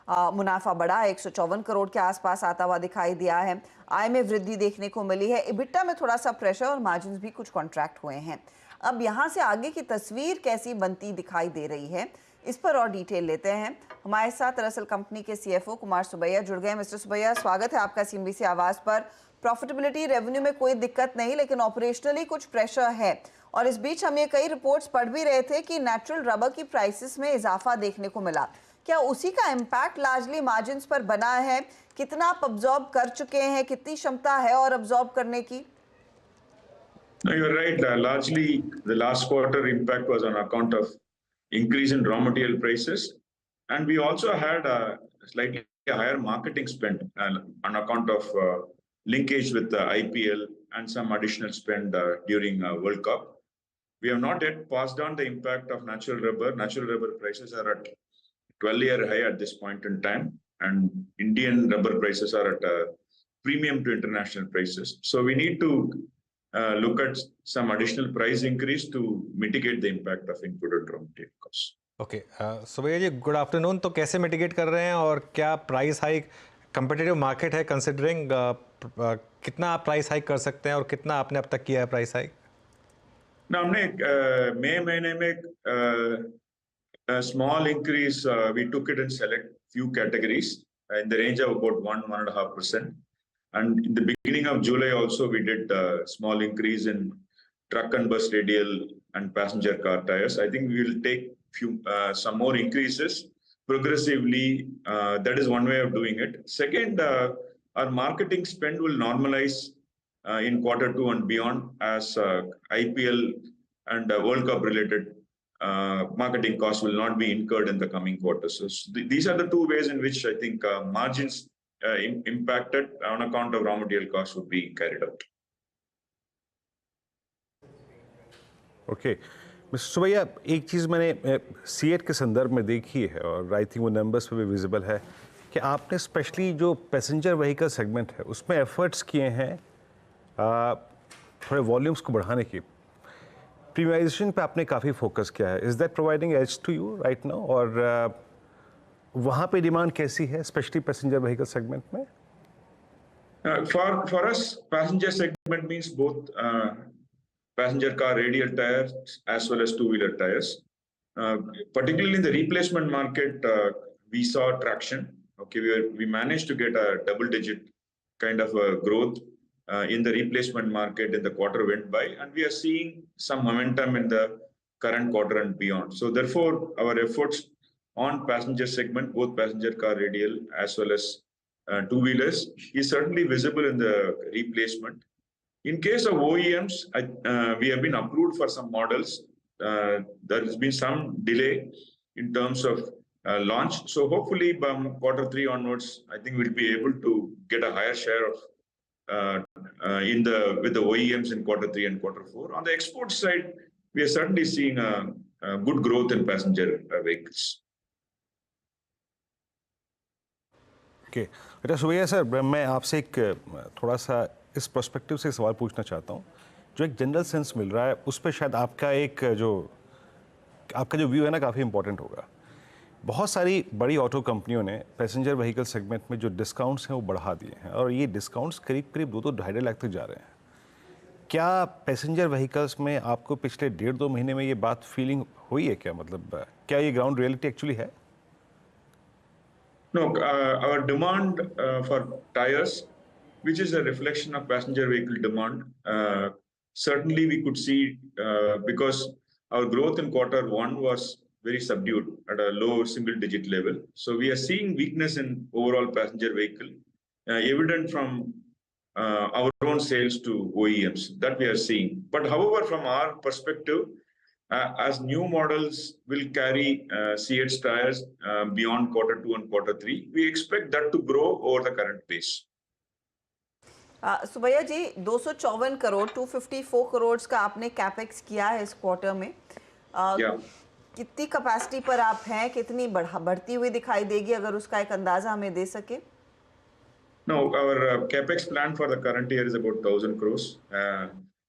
मुनाफा बढ़ा 154 करोड़ के आसपास आता हुआ दिखाई दिया है। आय में वृद्धि देखने को मिली है। इबिटा में थोड़ा सा प्रेशर और मार्जिन भी कुछ कॉन्ट्रैक्ट हुए हैं। अब यहाँ से आगे की तस्वीर कैसी बनती दिखाई दे रही है, इस पर और डिटेल लेते हैं। हमारे साथ दरअसल कंपनी के सीएफओ कुमार सुबैया जुड़ गए। मिस्टर सुबैया, स्वागत है आपका सीएनबीसी आवाज पर। प्रॉफिटेबिलिटी रेवेन्यू में कोई दिक्कत नहीं, लेकिन ऑपरेशनली कुछ प्रेशर है। और इस बीच हम ये कई रिपोर्ट्स पढ़ भी रहे थे कि नेचुरल रबर की प्राइसेस में इजाफा देखने को मिला। क्या उसी का इम्पैक्ट लार्जली मार्जिन पर बना है? कितना आप अब्जॉर्ब कर चुके हैं, कितनी क्षमता है और अब्जॉर्ब करने की? No, you're right. Largely, the last quarter impact was on account of increase in raw material prices, and we also had a slightly higher marketing spend on account of linkage with the IPL and some additional spend during World Cup. We have not yet passed on the impact of natural rubber. Natural rubber prices are at 12-year high at this point in time, and Indian rubber prices are at a premium to international prices. So we need to look at some additional price increase to mitigate the impact of input and raw material costs. Okay, Subbaiah ji, good afternoon. तो कैसे mitigate कर रहे हैं और क्या price hike, competitive market है considering, कितना आप प्राइस हाइक कर सकते हैं और कितना आपने अब तक किया है प्राइस हाइक? ना हमने मई महीने में small increase, we took it in select few categories in the range of about 1.5%. And in the beginning of July also, we did a small increase in truck and bus radial and passenger car tires. I think we will take some more increases progressively. That is one way of doing it. Second, our marketing spend will normalize in Q2 and beyond as IPL and World Cup related marketing costs will not be incurred in the coming quarters. So these are the two ways in which I think margins impacted on account of raw material costs would be carried out. Okay mister Subbaiah, एक चीज़ मैंने CEAT के संदर्भ में देखी है और I think वो numbers पे भी विजिबल है कि आपने स्पेशली जो पैसेंजर व्हीकल सेगमेंट है उसमें एफर्ट्स किए हैं थोड़े वॉल्यूम्स को बढ़ाने की। प्रीमियमाइजेशन पे आपने काफ़ी फोकस किया है। Is that providing edge to you right now, और वहाँ पे डिमांड कैसी है स्पेशली पैसेंजर व्हीकल सेगमेंट में? For us, passenger segment means both passenger car radial tires as well as two-wheeler tires. Particularly in the replacement market, we saw traction. Okay, we managed to get a double-digit kind of a growth in the replacement market in the quarter went by, and we are seeing some momentum in the current quarter and beyond. So therefore, our efforts on passenger segment, both passenger car radial as well as two-wheelers, is certainly visible in the replacement. In case of OEMs, we have been approved for some models. There has been some delay in terms of launch. So hopefully by Q3 onwards, I think we'll be able to get a higher share of with the OEMs in Q3 and Q4. On the export side, we are certainly seeing a good growth in passenger vehicles. Okay, अच्छा Subbaiah sir, मैं आपसे एक थोड़ा सा इस perspective से सवाल पूछना चाहता हूँ। जो एक जनरल सेंस मिल रहा है उस पर शायद आपका जो व्यू है ना काफ़ी इंपॉर्टेंट होगा। बहुत सारी बड़ी ऑटो कंपनियों ने पैसेंजर व्हीकल सेगमेंट में जो डिस्काउंट्स हैं वो बढ़ा दिए हैं और ये डिस्काउंट्स करीब करीब 2-2.5 लाख तक जा रहे हैं। क्या पैसेंजर व्हीकल्स में आपको पिछले 1.5-2 महीने में ये बात फीलिंग हुई है क्या? मतलब क्या ये ग्राउंड रियलिटी एक्चुअली है? No, our demand for tires, which is a reflection of passenger vehicle demand, certainly we could see because our growth in Q1 was very subdued at a low single-digit level. So we are seeing weakness in overall passenger vehicle, evident from our own sales to OEMs that we are seeing. But however, from our perspective, as new models will carry CH tires beyond Q2 and Q3, we expect that to grow over the current pace. Subbaiah ji, 254 crore 254 crore का आपने capex किया है इस quarter में। कितनी capacity पर आप हैं, कितनी बढ़ती हुई दिखाई देगी, अगर उसका एक अंदाजा हमें दे सके? No, our capex plan for the current year is about 1,000 crores.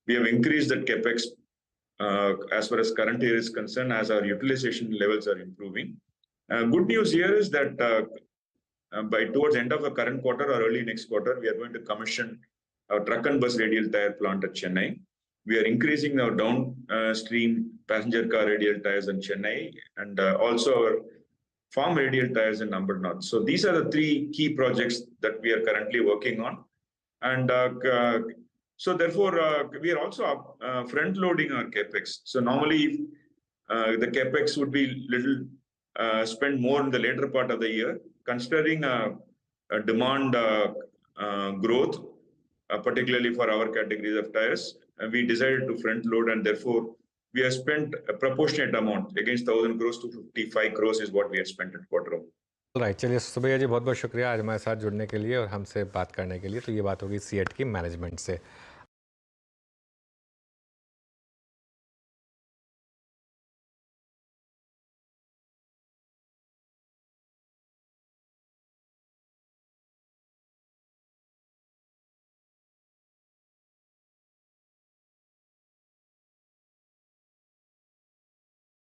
We have increased that capex as far as current year is concerned, as our utilization levels are improving. Good news here is that by towards end of the current quarter or early next quarter, we are going to commission our truck and bus radial tire plant at Chennai. We are increasing our downstream passenger car radial tires in Chennai, and also our farm radial tires in Ambernath. So these are the three key projects that we are currently working on. And so therefore, we are also front loading our capex. So normally the capex would be little spent more in the later part of the year, considering a demand growth, particularly for our categories of tires. And we decided to front load, and therefore we have spent a proportionate amount against 1,000 crores to 55 crores is what we have spent at quarter one. Right, चलिए सुबैया जी बहुत बहुत शुक्रिया आज हमारे साथ जुड़ने के लिए और हमसे बात करने के लिए। तो ये बात होगी सीएट की मैनेजमेंट से।